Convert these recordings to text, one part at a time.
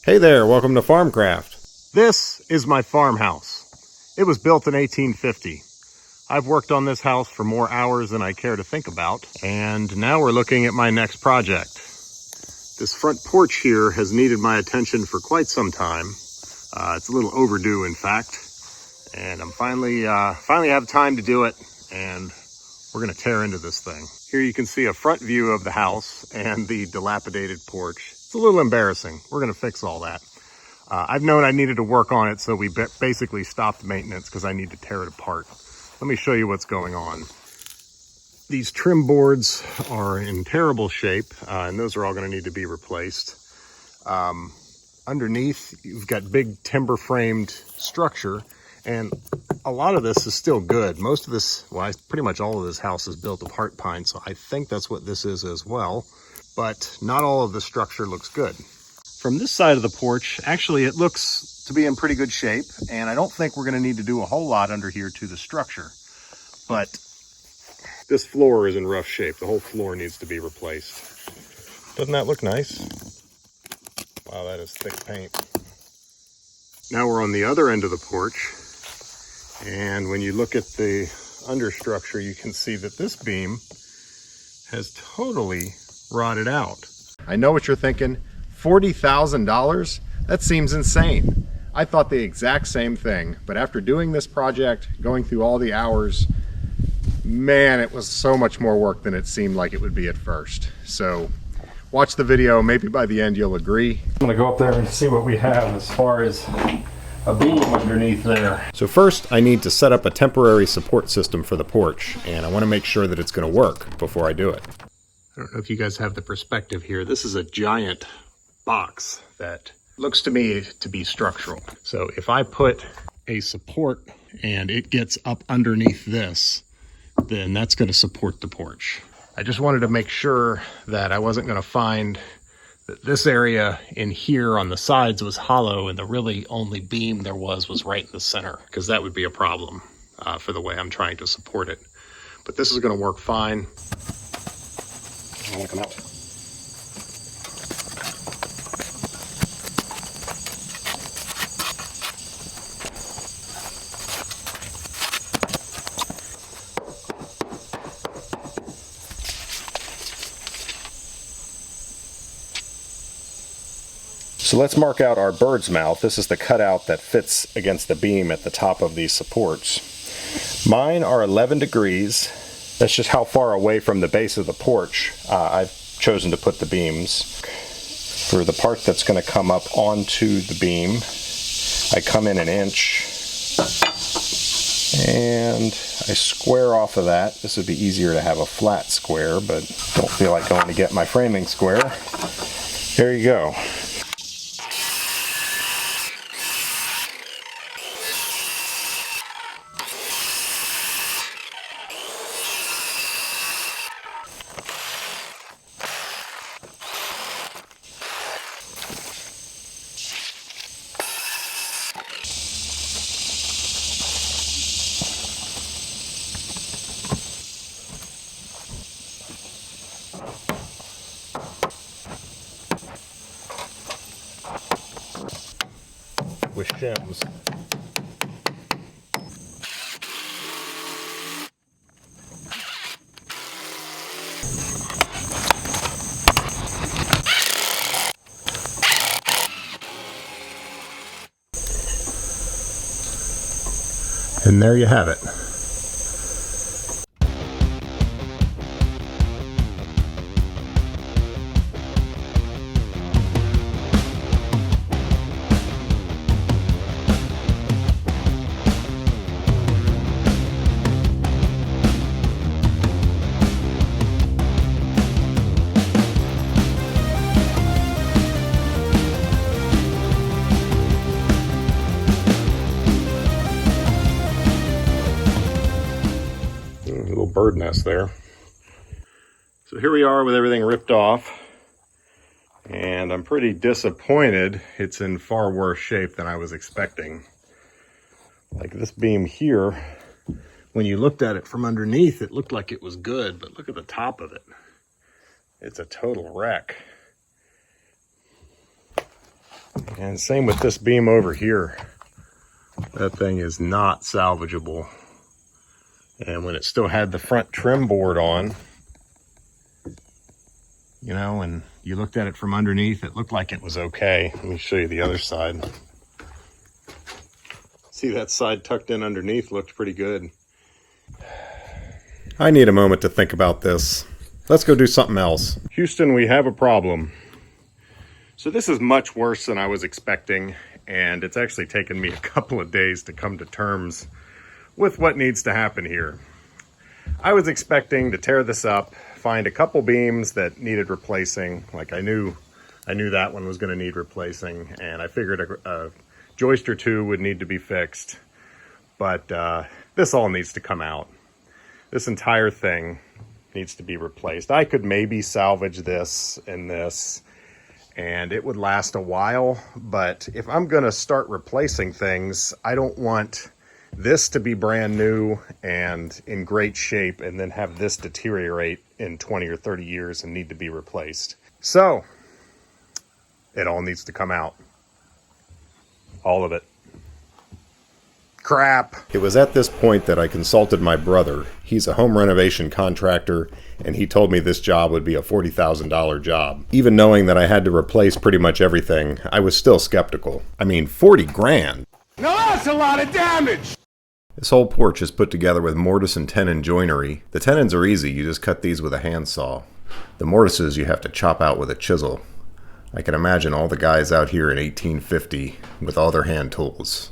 Hey there, welcome to Farmcraft. This is my farmhouse. It was built in 1850. I've worked on this house for more hours than I care to think about, and now we're looking at my next project. This front porch here has needed my attention for quite some time. It's a little overdue, in fact, and I'm finally have time to do it, and we're gonna tear into this thing. Here you can see a front view of the house and the dilapidated porch. It's a little embarrassing. We're gonna fix all that. I've known I needed to work on it, so we basically stopped maintenance because I need to tear it apart. Let me show you what's going on. These trim boards are in terrible shape, and those are all going to need to be replaced. Underneath, you've got big timber framed structure, and a lot of this is still good. Most of this, well, pretty much all of this house is built of heart pine, so I think that's what this is as well. But not all of the structure looks good. From this side of the porch, actually it looks to be in pretty good shape, and I don't think we're going to need to do a whole lot under here to the structure. But this floor is in rough shape. The whole floor needs to be replaced. Doesn't that look nice? Wow, that is thick paint. Now we're on the other end of the porch, and when you look at the understructure, you can see that this beam has totally rotted out. I know what you're thinking. $40,000? That seems insane. I thought the exact same thing, but after doing this project, going through all the hours, man, it was so much more work than it seemed like it would be at first. So watch the video, maybe by the end you'll agree. I'm gonna go up there and see what we have as far as a beam underneath there. So first I need to set up a temporary support system for the porch, and I want to make sure that it's going to work before I do it. I don't know if you guys have the perspective here. This is a giant box that looks to me to be structural. So if I put a support and it gets up underneath this, then that's going to support the porch. I just wanted to make sure that I wasn't going to find that this area in here on the sides was hollow and the really only beam there was right in the center, because that would be a problem for the way I'm trying to support it. But this is going to work fine. I want to come out. So let's mark out our bird's mouth. This is the cutout that fits against the beam at the top of these supports. Mine are 11 degrees. That's just how far away from the base of the porch I've chosen to put the beams. For the part that's going to come up onto the beam, I come in 1 inch and I square off of that. This would be easier to have a flat square, but don't feel like going to get my framing square. There you go. With shims. And there you have it. Bird nest there. So here we are with everything ripped off, and I'm pretty disappointed it's in far worse shape than I was expecting. Like this beam here, when you looked at it from underneath, it looked like it was good, but look at the top of it. It's a total wreck. And same with this beam over here. That thing is not salvageable. And when it still had the front trim board on, you know, and you looked at it from underneath, it looked like it was okay. Let me show you the other side. See, that side tucked in underneath looked pretty good. I need a moment to think about this. Let's go do something else. Houston, we have a problem. So this is much worse than I was expecting, and it's actually taken me a couple of days to come to terms with what needs to happen here. I was expecting to tear this up, find a couple beams that needed replacing. Like I knew that one was going to need replacing, and I figured a joist or two would need to be fixed. But this all needs to come out. This entire thing needs to be replaced. I could maybe salvage this and this, and it would last a while. But if I'm going to start replacing things, I don't want this to be brand new and in great shape and then have this deteriorate in 20 or 30 years and need to be replaced. So it all needs to come out. All of it. Crap. It was at this point that I consulted my brother. He's a home renovation contractor, and he told me this job would be a $40,000 job. Even knowing that I had to replace pretty much everything, I was still skeptical. I mean, 40 grand! Now that's a lot of damage! This whole porch is put together with mortise and tenon joinery. The tenons are easy, you just cut these with a handsaw. The mortises you have to chop out with a chisel. I can imagine all the guys out here in 1850 with all their hand tools.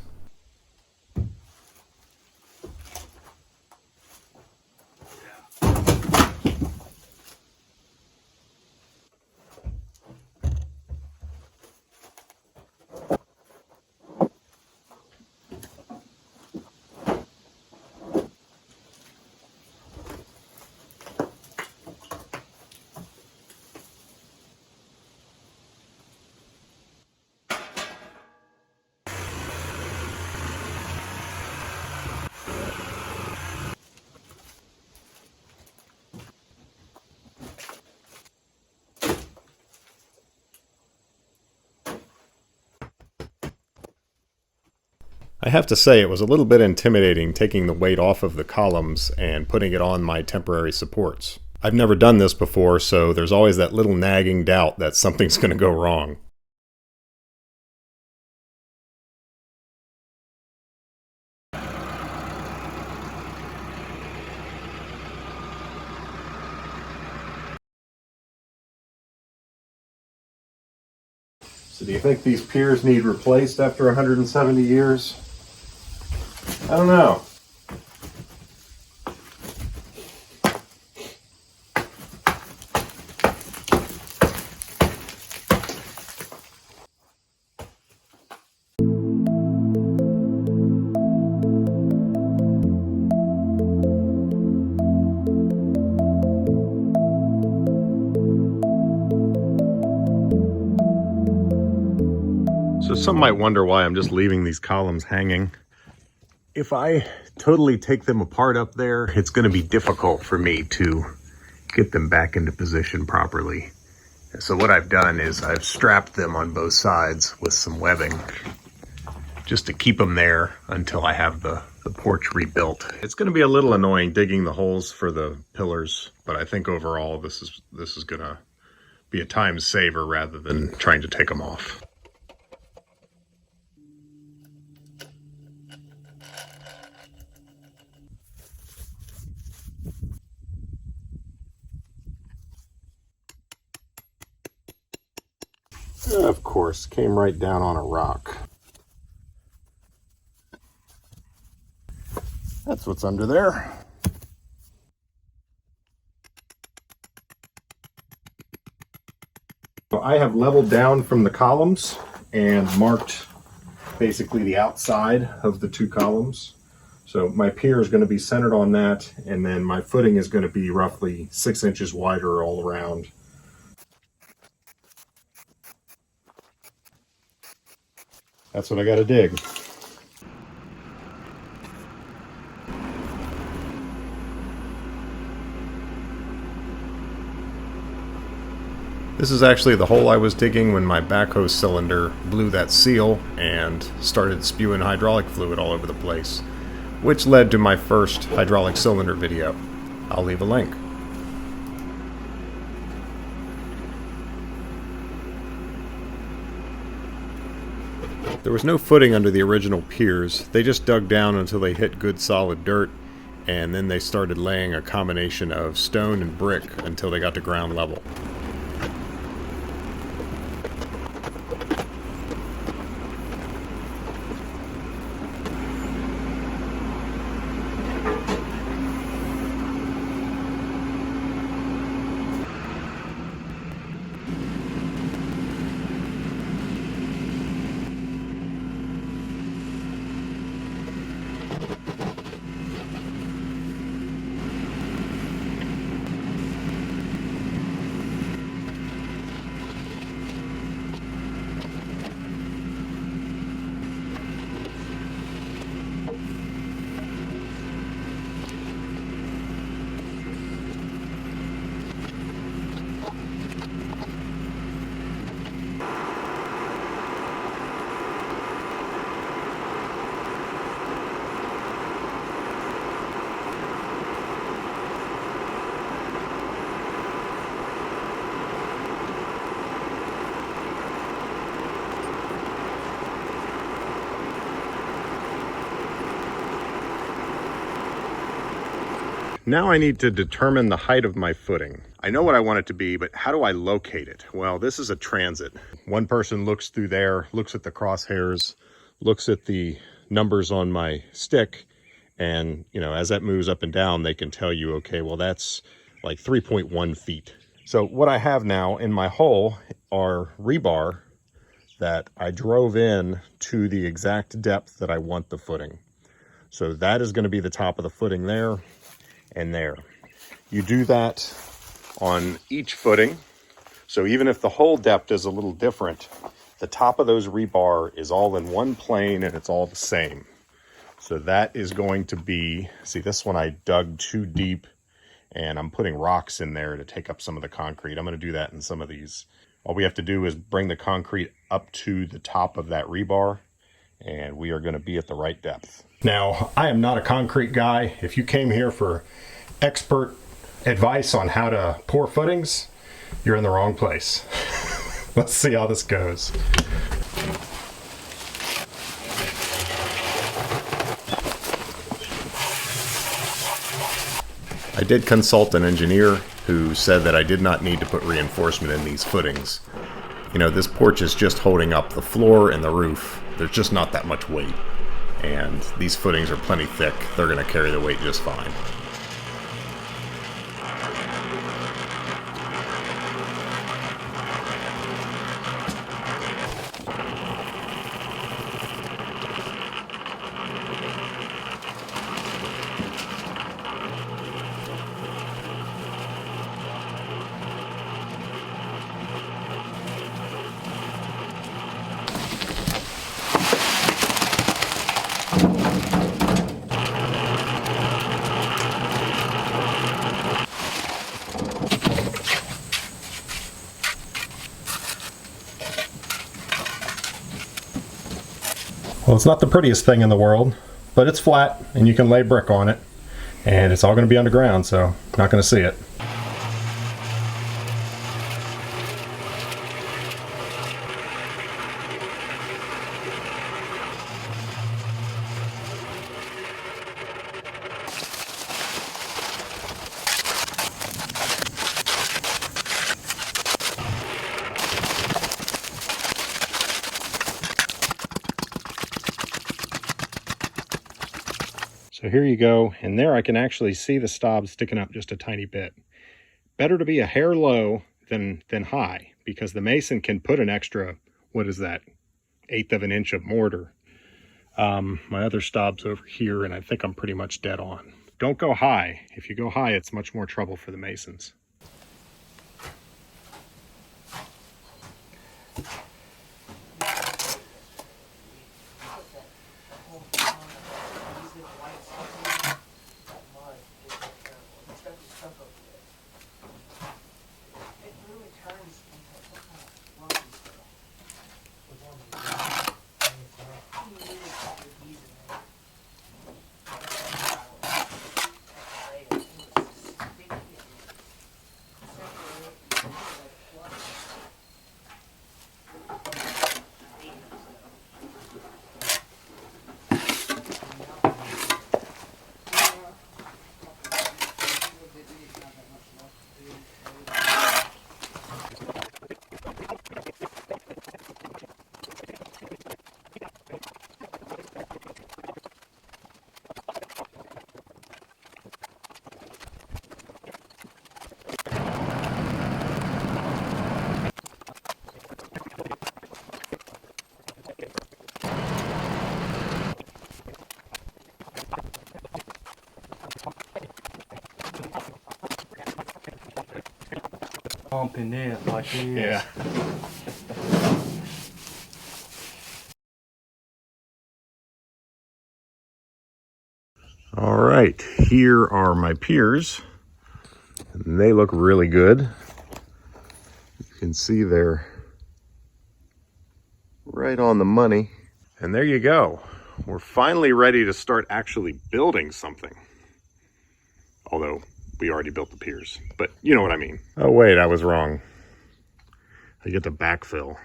I have to say it was a little bit intimidating taking the weight off of the columns and putting it on my temporary supports. I've never done this before, so there's always that little nagging doubt that something's going to go wrong. So do you think these piers need replaced after 170 years? I don't know. So some might wonder why I'm just leaving these columns hanging. If I totally take them apart up there, it's going to be difficult for me to get them back into position properly. So what I've done is I've strapped them on both sides with some webbing just to keep them there until I have the porch rebuilt. It's going to be a little annoying digging the holes for the pillars, but I think overall this is going to be a time saver rather than trying to take them off. Of course, came right down on a rock. That's what's under there. So I have leveled down from the columns and marked basically the outside of the two columns. So my pier is going to be centered on that, and then my footing is going to be roughly 6 inches wider all around. That's what I got to dig. This is actually the hole I was digging when my backhoe cylinder blew that seal and started spewing hydraulic fluid all over the place, which led to my first hydraulic cylinder video. I'll leave a link. There was no footing under the original piers. They just dug down until they hit good solid dirt, and then they started laying a combination of stone and brick until they got to ground level. Now I need to determine the height of my footing. I know what I want it to be, but how do I locate it? Well, this is a transit. One person looks through there, looks at the crosshairs, looks at the numbers on my stick, and as that moves up and down, they can tell you, okay, well, that's like 3.1 feet. So what I have now in my hole are rebar that I drove in to the exact depth that I want the footing. So that is going to be the top of the footing there and there. You do that on each footing. So even if the hole depth is a little different, the top of those rebar is all in one plane and it's all the same. So that is going to be, see, this one I dug too deep and I'm putting rocks in there to take up some of the concrete. I'm going to do that in some of these. All we have to do is bring the concrete up to the top of that rebar and we are going to be at the right depth. Now, I am not a concrete guy. If you came here for expert advice on how to pour footings, you're in the wrong place. Let's see how this goes. I did consult an engineer who said that I did not need to put reinforcement in these footings. This porch is just holding up the floor and the roof. There's just not that much weight. And these footings are plenty thick. They're going to carry the weight just fine. Well, it's not the prettiest thing in the world, but it's flat and you can lay brick on it and it's all going to be underground, so not going to see it. So here you go, and there I can actually see the stobs sticking up just a tiny bit. Better to be a hair low than high, because the mason can put an extra, what is that, 1/8 of an inch of mortar. My other stob's over here, and I think I'm pretty much dead on. Don't go high. If you go high, it's much more trouble for the masons. pumping it like this. Yeah. All right, here are my piers. And they look really good. You can see they're right on the money. And there you go. We're finally ready to start actually building something. Although we already built the piers, but you know what I mean. Oh wait, I was wrong. I get to backfill.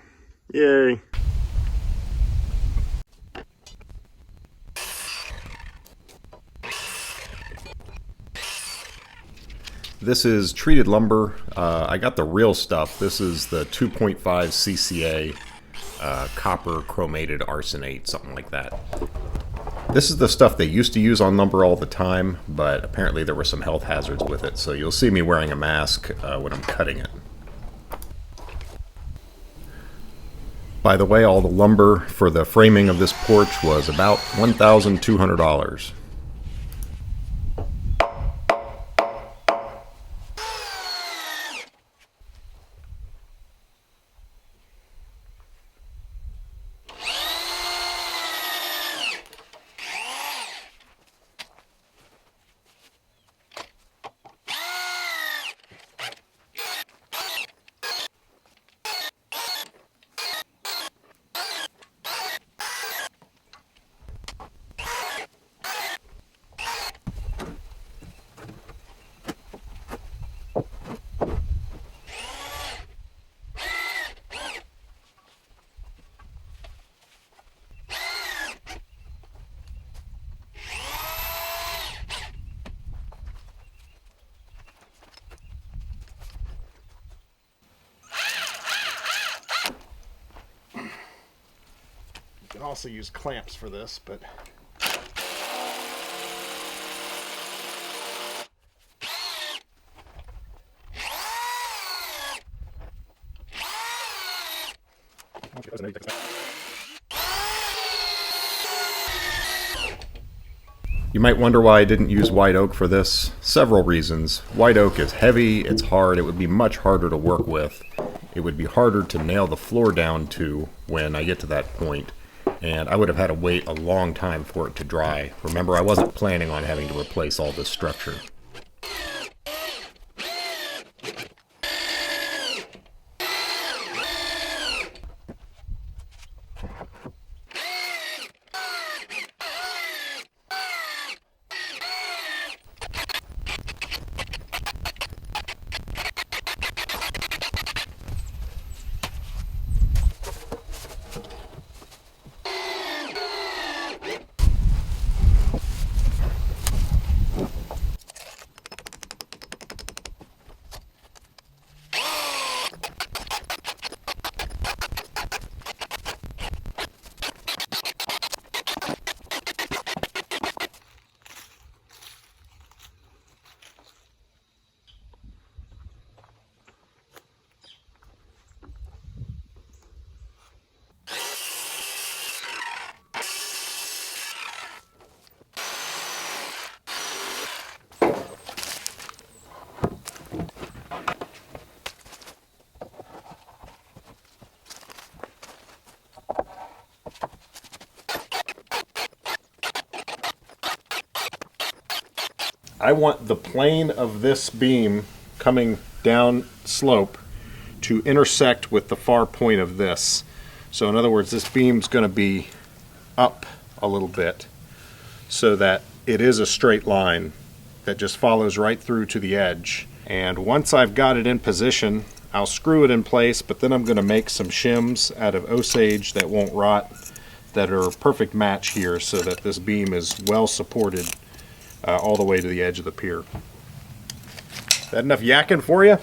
Yay. This is treated lumber. I got the real stuff. This is the 2.5 CCA copper chromated arsenate, something like that. This is the stuff they used to use on lumber all the time, but apparently there were some health hazards with it, so you'll see me wearing a mask when I'm cutting it. By the way, all the lumber for the framing of this porch was about $1,200. You can also use clamps for this, but You might wonder why I didn't use white oak for this. Several reasons. White oak is heavy, it's hard, it would be much harder to work with. It would be harder to nail the floor down to when I get to that point, and I would have had to wait a long time for it to dry. Remember, I wasn't planning on having to replace all this structure. I want the plane of this beam coming down slope to intersect with the far point of this. So in other words, this beam's going to be up a little bit so that it is a straight line that just follows right through to the edge. And once I've got it in position, I'll screw it in place, but then I'm going to make some shims out of Osage that won't rot, that are a perfect match here so that this beam is well supported all the way to the edge of the pier. That enough yakking for you?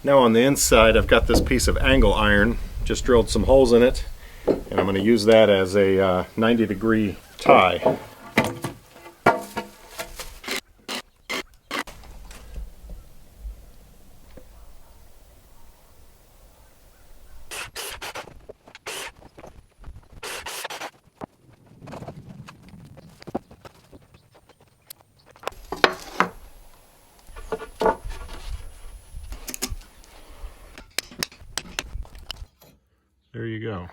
Now on the inside, I've got this piece of angle iron, just drilled some holes in it, and I'm going to use that as a 90-degree tie. go.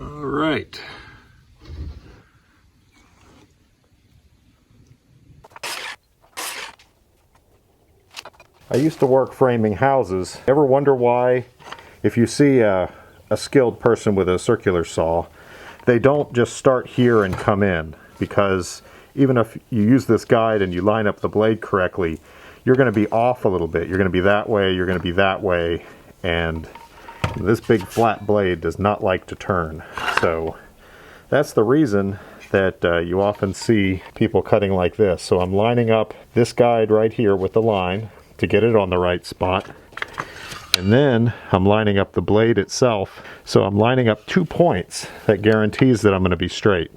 All right. I used to work framing houses. Ever wonder why, if you see a skilled person with a circular saw, they don't just start here and come in? Because even if you use this guide and you line up the blade correctly, you're going to be off a little bit. You're going to be that way, you're going to be that way, and this big flat blade does not like to turn. So that's the reason that you often see people cutting like this. So I'm lining up this guide right here with the line to get it on the right spot. And then I'm lining up the blade itself. So I'm lining up 2 points that guarantees that I'm going to be straight.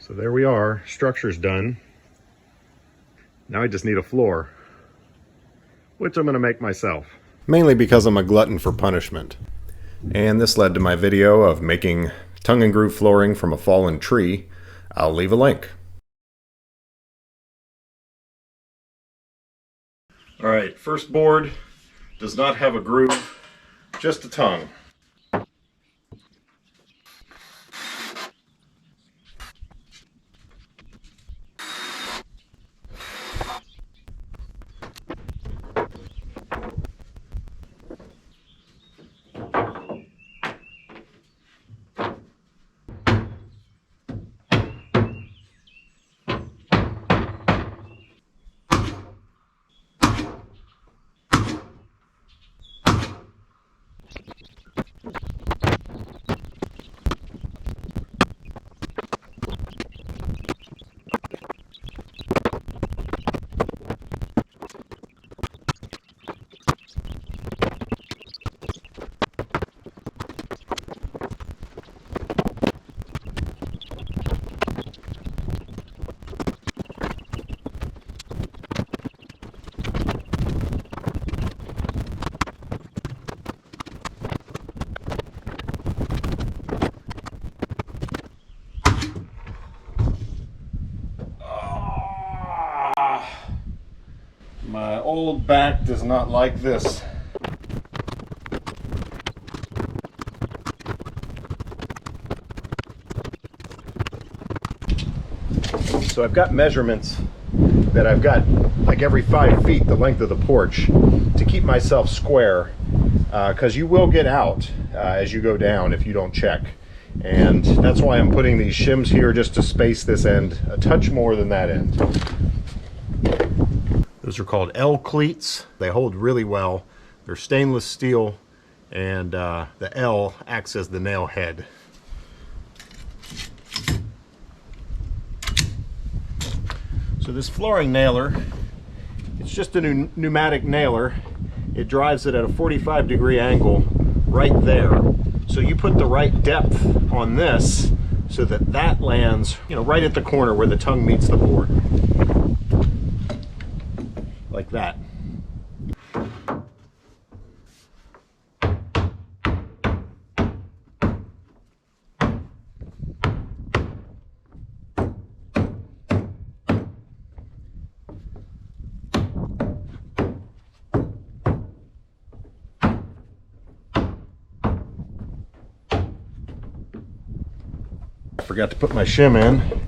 So there we are, structure's done. Now I just need a floor, which I'm going to make myself. Mainly because I'm a glutton for punishment. And this led to my video of making tongue and groove flooring from a fallen tree. I'll leave a link. Alright, first board does not have a groove, just a tongue. My old back does not like this. So I've got measurements that I've got like every 5 feet the length of the porch to keep myself square, because you will get out as you go down if you don't check. And that's why I'm putting these shims here, just to space this end a touch more than that end. Those are called L cleats. They hold really well. They're stainless steel, and the L acts as the nail head. So this flooring nailer, it's just a pneumatic nailer, it drives it at a 45-degree angle right there. So you put the right depth on this so that that lands, you know, right at the corner where the tongue meets the board. Like that. I forgot to put my shim in.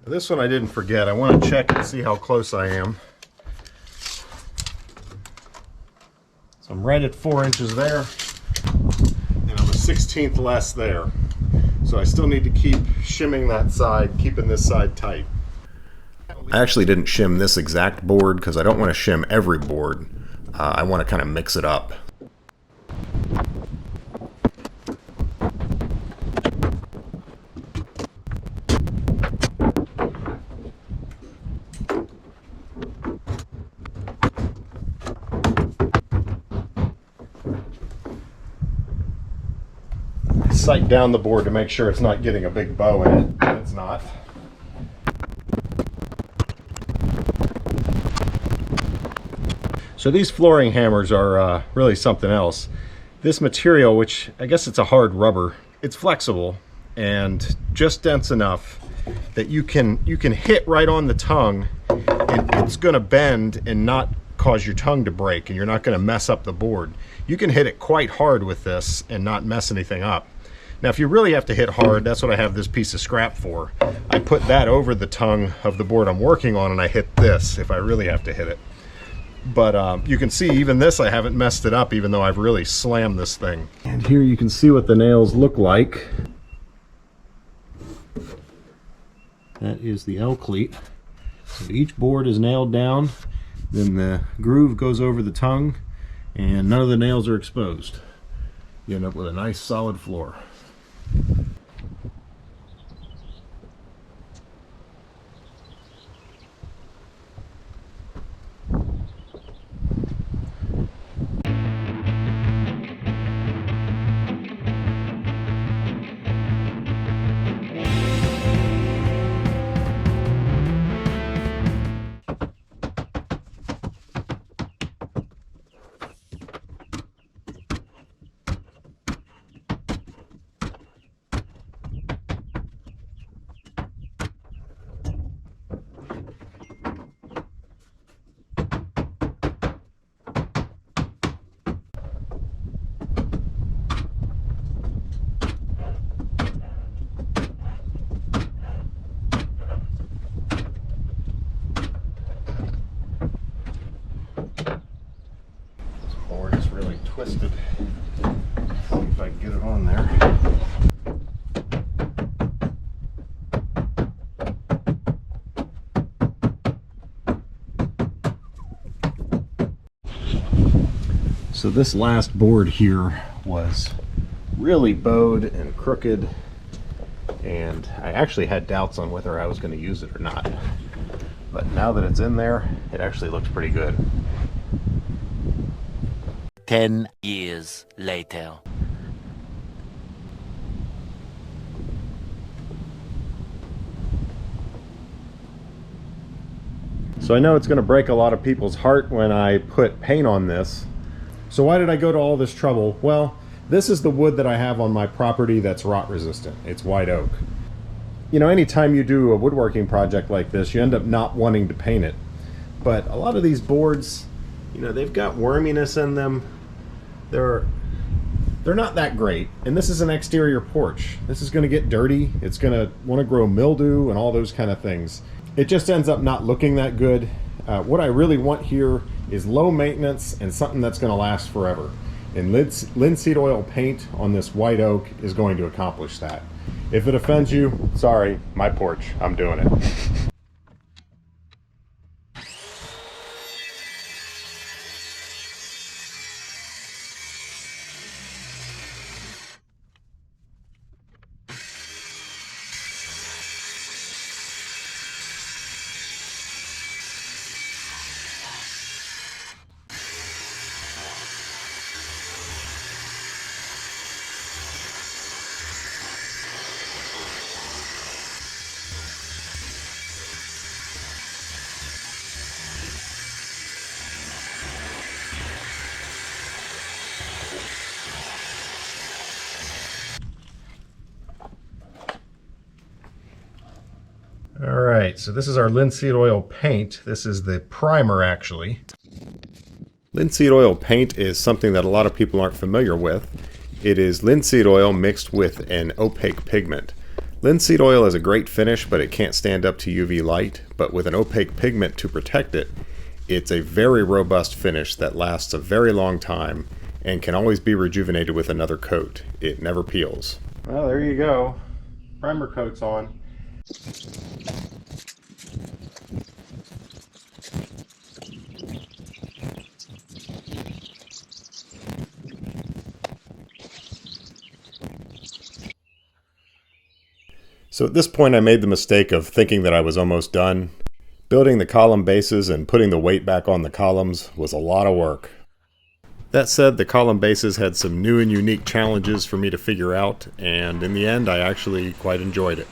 This one I didn't forget. I want to check and see how close I am. So I'm right at 4 inches there, and I'm a 1/16 less there. So I still need to keep shimming that side, keeping this side tight. I actually didn't shim this exact board because I don't want to shim every board. I want to kind of mix it up. Sight down the board to make sure it's not getting a big bow in it, and it's not. So these flooring hammers are really something else. This material, which I guess it's a hard rubber, it's flexible and just dense enough that you can hit right on the tongue and it's going to bend and not cause your tongue to break, and you're not going to mess up the board. You can hit it quite hard with this and not mess anything up. Now, if you really have to hit hard, that's what I have this piece of scrap for. I put that over the tongue of the board I'm working on, and I hit this if I really have to hit it. But you can see even this, I haven't messed it up, even though I've really slammed this thing. And here you can see what the nails look like. That is the L cleat. So each board is nailed down, then the groove goes over the tongue, and none of the nails are exposed. You end up with a nice solid floor. Twisted. See if I can get it on there. So this last board here was really bowed and crooked, and I actually had doubts on whether I was going to use it or not. But now that it's in there, it actually looks pretty good. 10 years later. So I know it's going to break a lot of people's heart when I put paint on this. So why did I go to all this trouble? Well, this is the wood that I have on my property that's rot resistant. It's white oak. You know, anytime you do a woodworking project like this, you end up not wanting to paint it. But a lot of these boards, you know, they've got worminess in them. They're not that great. And this is an exterior porch. This is going to get dirty. It's going to want to grow mildew and all those kind of things. It just ends up not looking that good. What I really want here is low maintenance and something that's going to last forever. And linseed oil paint on this white oak is going to accomplish that. If it offends you, sorry, my porch, I'm doing it. Alright, so this is our linseed oil paint. This is the primer, actually. Linseed oil paint is something that a lot of people aren't familiar with. It is linseed oil mixed with an opaque pigment. Linseed oil is a great finish, but it can't stand up to UV light. But with an opaque pigment to protect it, it's a very robust finish that lasts a very long time and can always be rejuvenated with another coat. It never peels. Well, there you go. Primer coat's on. So at this point I made the mistake of thinking that I was almost done. Building the column bases and putting the weight back on the columns was a lot of work. That said, the column bases had some new and unique challenges for me to figure out, and in the end I actually quite enjoyed it.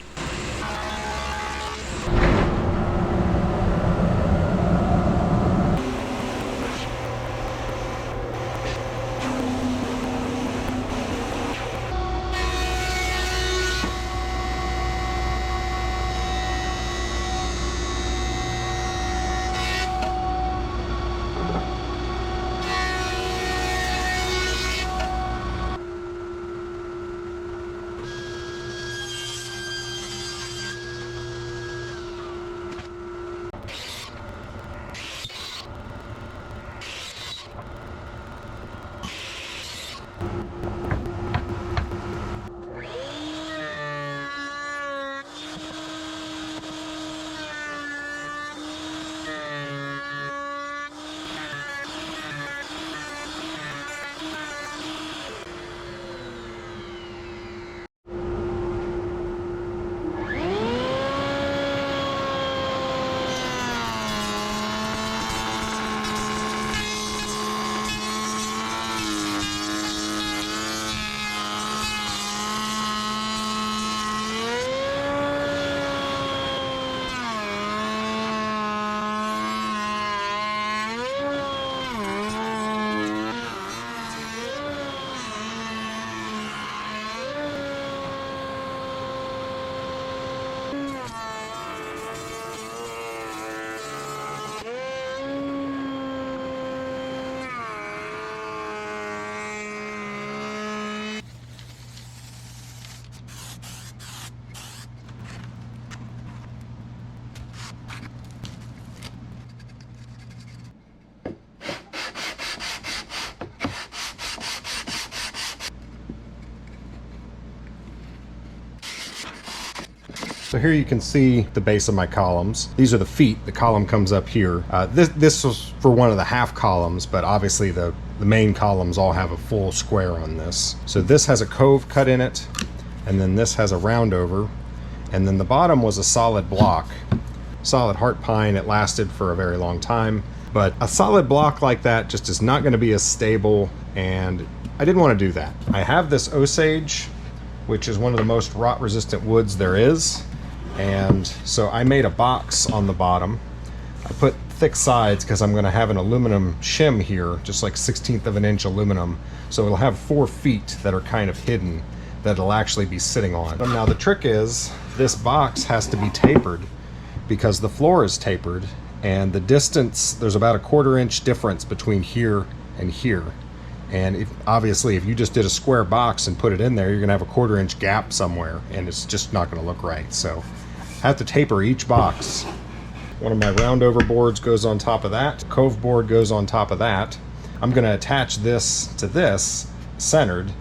So here you can see the base of my columns. These are the feet. The column comes up here. This was for one of the half columns, but obviously the main columns all have a full square on this. So this has a cove cut in it, and then this has a round over, and then the bottom was a solid block. Solid heart pine. It lasted for a very long time, but a solid block like that just is not going to be as stable, and I didn't want to do that. I have this Osage, which is one of the most rot resistant woods there is. And so I made a box on the bottom. I put thick sides because I'm going to have an aluminum shim here, just like 1/16 of an inch aluminum. So it'll have 4 feet that are kind of hidden that it'll actually be sitting on. Now the trick is this box has to be tapered because the floor is tapered, and the distance, there's about a 1/4 inch difference between here and here. And obviously if you just did a square box and put it in there, you're gonna have a 1/4 inch gap somewhere, and it's just not gonna look right. So I have to taper each box. One of my round over boards goes on top of that. Cove board goes on top of that. I'm gonna attach this to this centered,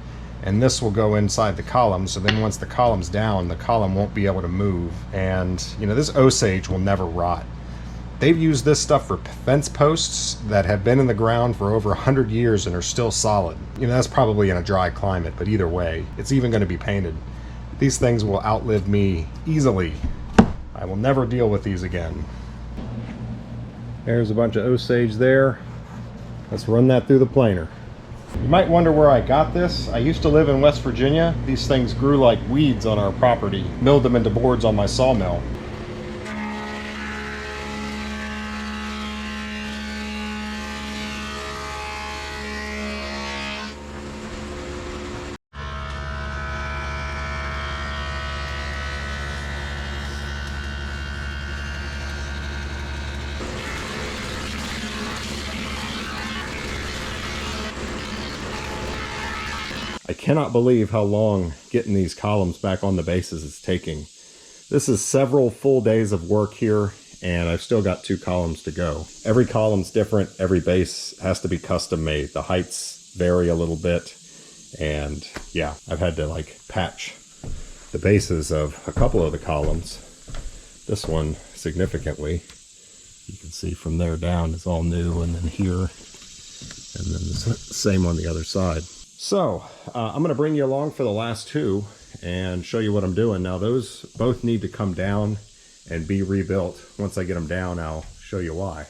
and this will go inside the column. So then once the column's down, the column won't be able to move. And you know, this Osage will never rot. They've used this stuff for fence posts that have been in the ground for over 100 years and are still solid. You know, that's probably in a dry climate, but either way, it's even going to be painted. These things will outlive me easily. I will never deal with these again. There's a bunch of Osage there. Let's run that through the planer. You might wonder where I got this. I used to live in West Virginia. These things grew like weeds on our property. Milled them into boards on my sawmill. I cannot believe how long getting these columns back on the bases is taking. This is several full days of work here, and I've still got 2 columns to go. Every column's different. Every base has to be custom made. The heights vary a little bit, and yeah, I've had to like patch the bases of a couple of the columns. This one significantly. You can see from there down is all new, and then here, and then the same on the other side. So I'm going to bring you along for the last 2 and show you what I'm doing. Now those both need to come down and be rebuilt. Once I get them down, I'll show you why.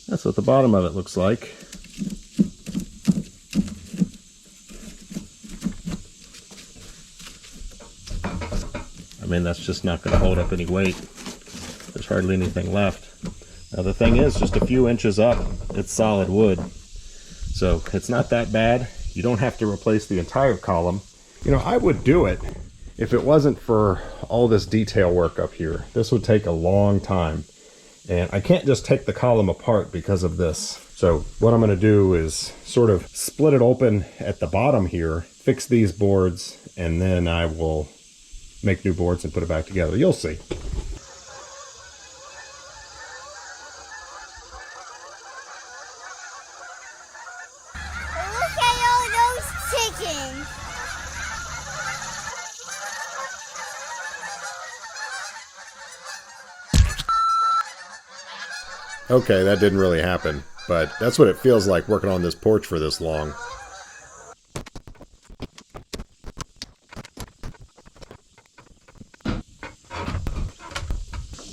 That's what the bottom of it looks like. I mean, that's just not going to hold up any weight. There's hardly anything left. Now the thing is, just a few inches up, it's solid wood. So it's not that bad. You don't have to replace the entire column. You know, I would do it if it wasn't for all this detail work up here. This would take a long time. And I can't just take the column apart because of this. So what I'm going to do is sort of split it open at the bottom here, fix these boards, and then I will make new boards and put it back together. You'll see. Look at all those chickens. Okay, that didn't really happen, but that's what it feels like working on this porch for this long.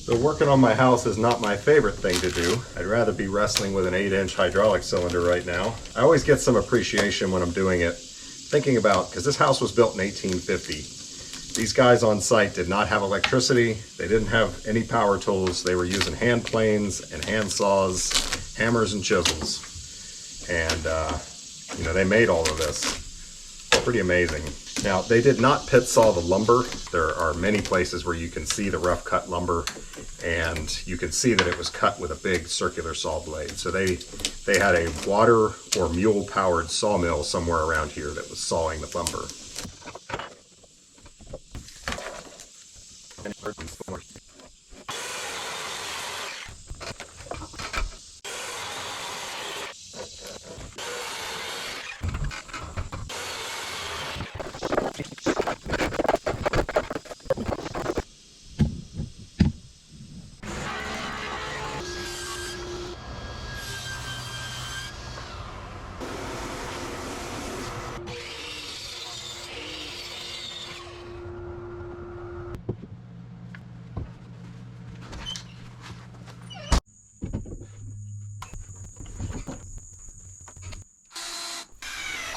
So working on my house is not my favorite thing to do. I'd rather be wrestling with an 8-inch hydraulic cylinder right now. I always get some appreciation when I'm doing it, thinking about, because this house was built in 1850. These guys on site did not have electricity. They didn't have any power tools. They were using hand planes and hand saws, hammers and chisels. And, you know, they made all of this. Pretty amazing. Now, they did not pit saw the lumber. There are many places where you can see the rough cut lumber, and you can see that it was cut with a big circular saw blade. So they had a water or mule powered sawmill somewhere around here that was sawing the lumber.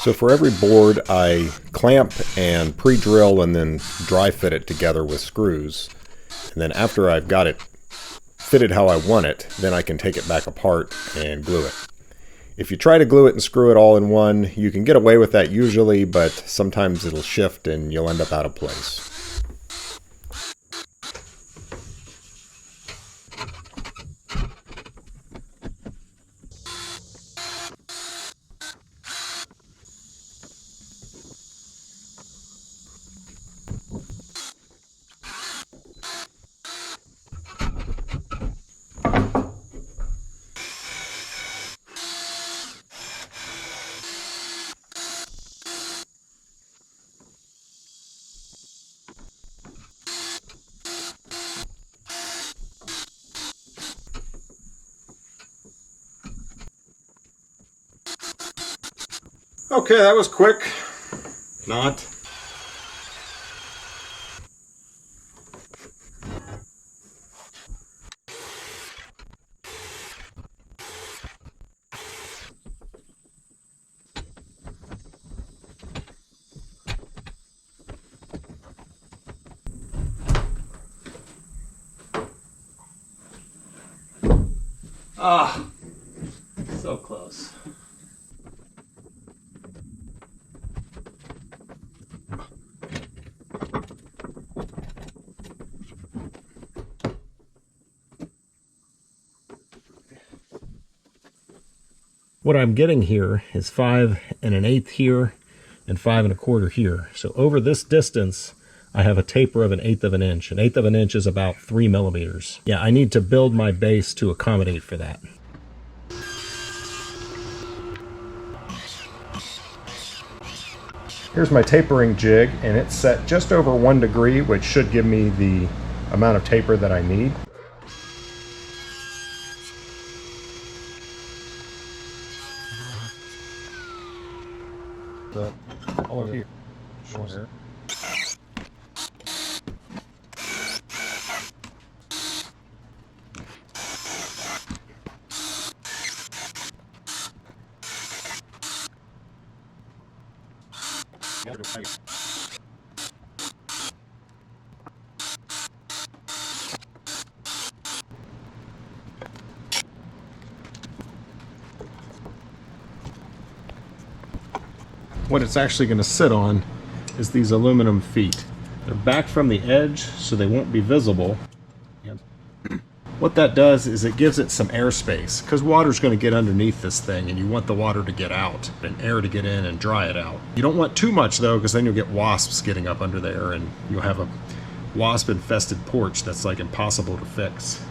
So for every board, I clamp and pre-drill and then dry fit it together with screws. And then after I've got it fitted how I want it, then I can take it back apart and glue it. If you try to glue it and screw it all in one, you can get away with that usually, but sometimes it'll shift and you'll end up out of place. Okay, that was quick. Not. Ah, so close. What I'm getting here is 5 1/8 here and 5 1/4 here. So over this distance, I have a taper of 1/8 of an inch. 1/8 of an inch is about 3 millimeters. Yeah, I need to build my base to accommodate for that. Here's my tapering jig, and it's set just over 1 degree, which should give me the amount of taper that I need. All of here. What it's actually going to sit on is these aluminum feet. They're back from the edge, so they won't be visible. What that does is it gives it some airspace, because water's going to get underneath this thing and you want the water to get out and air to get in and dry it out. You don't want too much though, because then you'll get wasps getting up under there and you'll have a wasp infested porch that's like impossible to fix.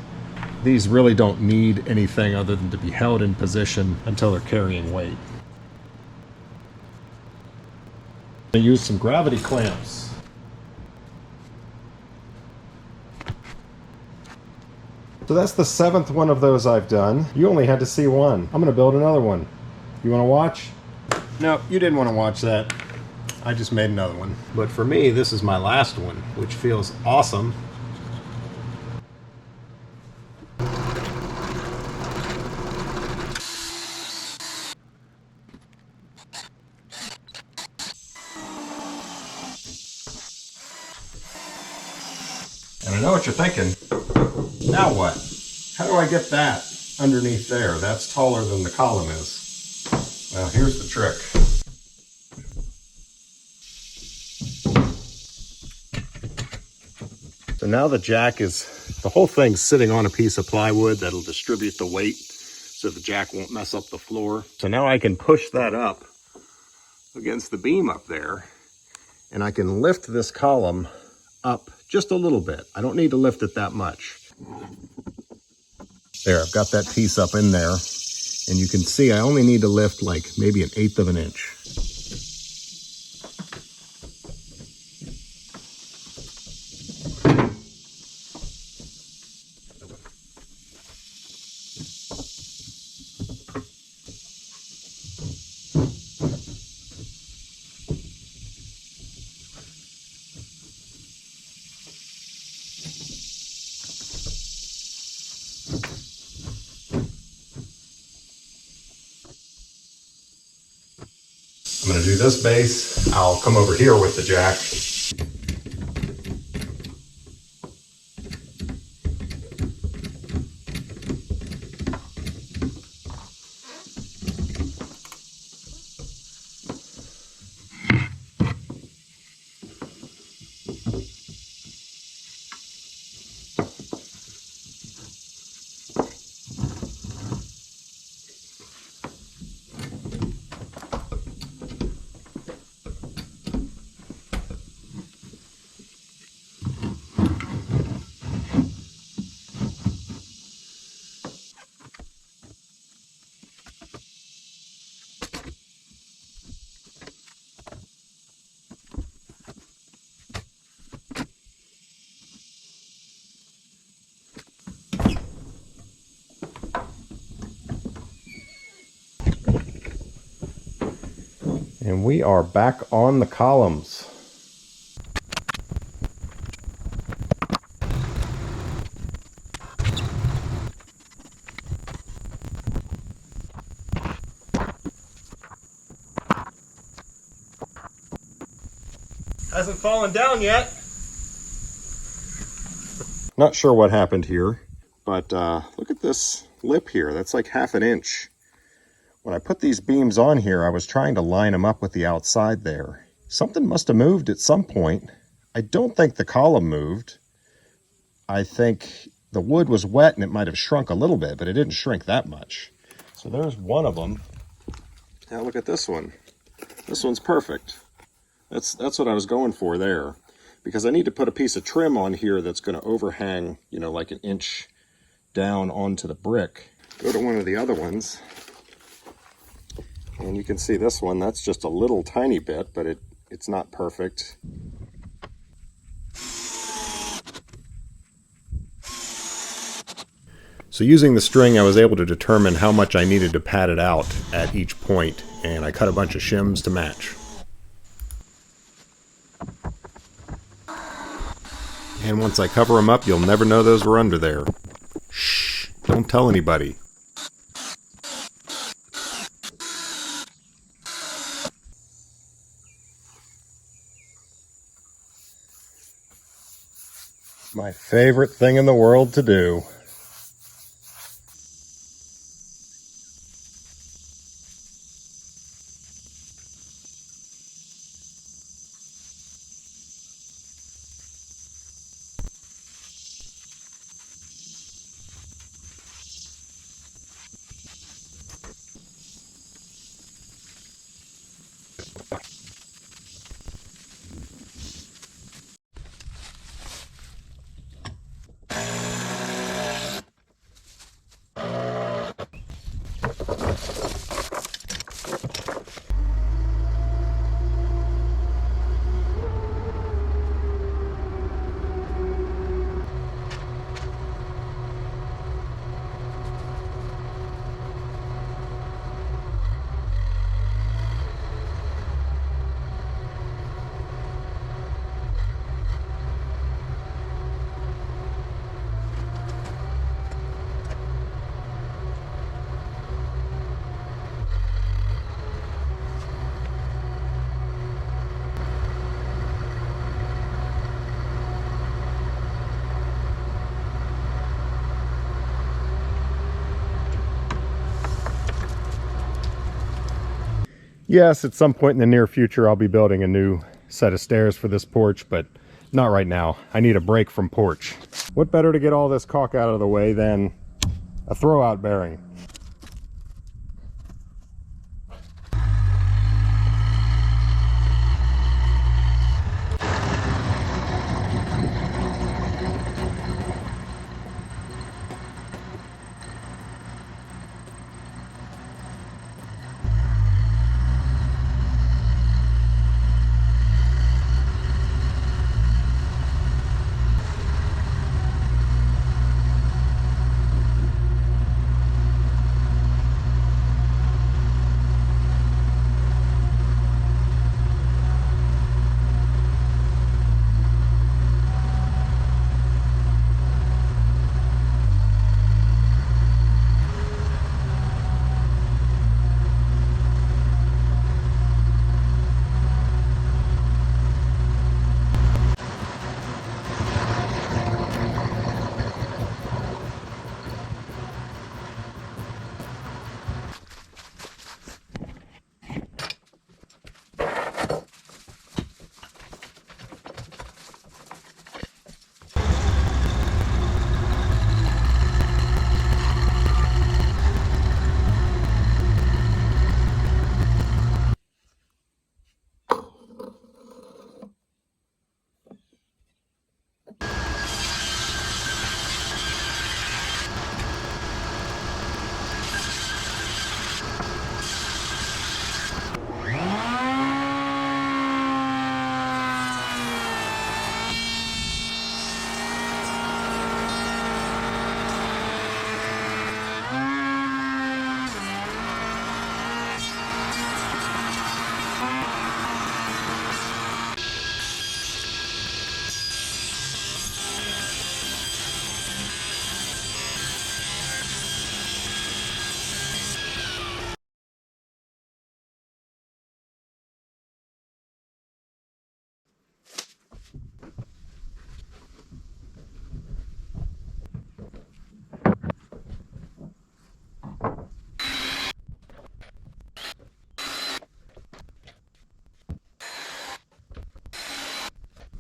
These really don't need anything other than to be held in position until they're carrying weight. I use some gravity clamps. So that's the 7th one of those I've done. You only had to see one. I'm going to build another one. You want to watch? No, you didn't want to watch that. I just made another one. But for me, this is my last one, which feels awesome. And I know what you're thinking. Now what? How do I get that underneath there? That's taller than the column is. Well, here's the trick. So now the jack is, the whole thing's sitting on a piece of plywood that'll distribute the weight so the jack won't mess up the floor. So now I can push that up against the beam up there, and I can lift this column up just a little bit. I don't need to lift it that much. There, I've got that piece up in there, and you can see I only need to lift like maybe 1/8 of an inch. going to do this base. I'll come over here with the jack. And we are back on the columns. Hasn't fallen down yet. Not sure what happened here, but look at this lip here. That's like 1/2 inch. When I put these beams on here, I was trying to line them up with the outside there. Something must have moved at some point. I don't think the column moved. I think the wood was wet and it might have shrunk a little bit, but it didn't shrink that much. So there's one of them. Now look at this one. This one's perfect. That's what I was going for there. Because I need to put a piece of trim on here that's going to overhang, you know, like 1 inch down onto the brick. Go to one of the other ones. And you can see this one, that's just a little tiny bit, but it's not perfect. So using the string, I was able to determine how much I needed to pad it out at each point, and I cut a bunch of shims to match. And once I cover them up, you'll never know those were under there. Shh, don't tell anybody. My favorite thing in the world to do. Yes, at some point in the near future, I'll be building a new set of stairs for this porch, but not right now. I need a break from Porch. What better to get all this caulk out of the way than a throwout bearing?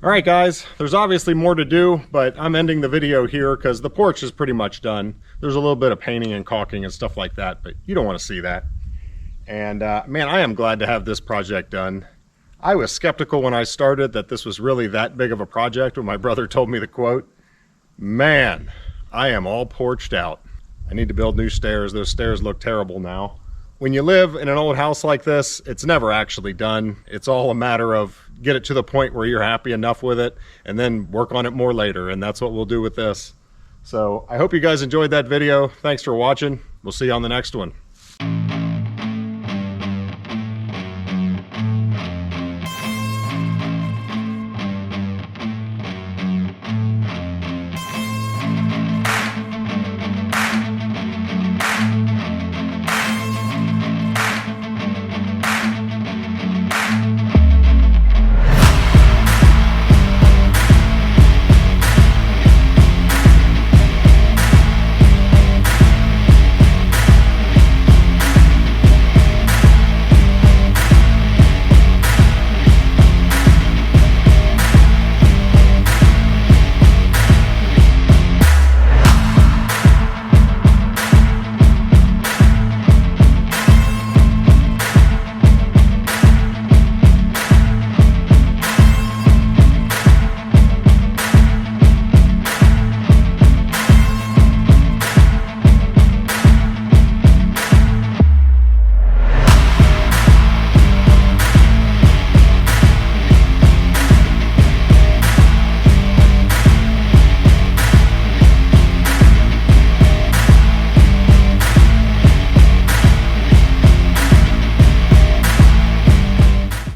All right, guys, there's obviously more to do, but I'm ending the video here because the porch is pretty much done. There's a little bit of painting and caulking and stuff like that, but you don't want to see that. And man, I am glad to have this project done. I was skeptical when I started that this was really that big of a project when my brother told me the quote. Man, I am all porched out. I need to build new stairs. Those stairs look terrible now. When you live in an old house like this, it's never actually done. It's all a matter of get it to the point where you're happy enough with it and then work on it more later. And that's what we'll do with this. So I hope you guys enjoyed that video. Thanks for watching. We'll see you on the next one.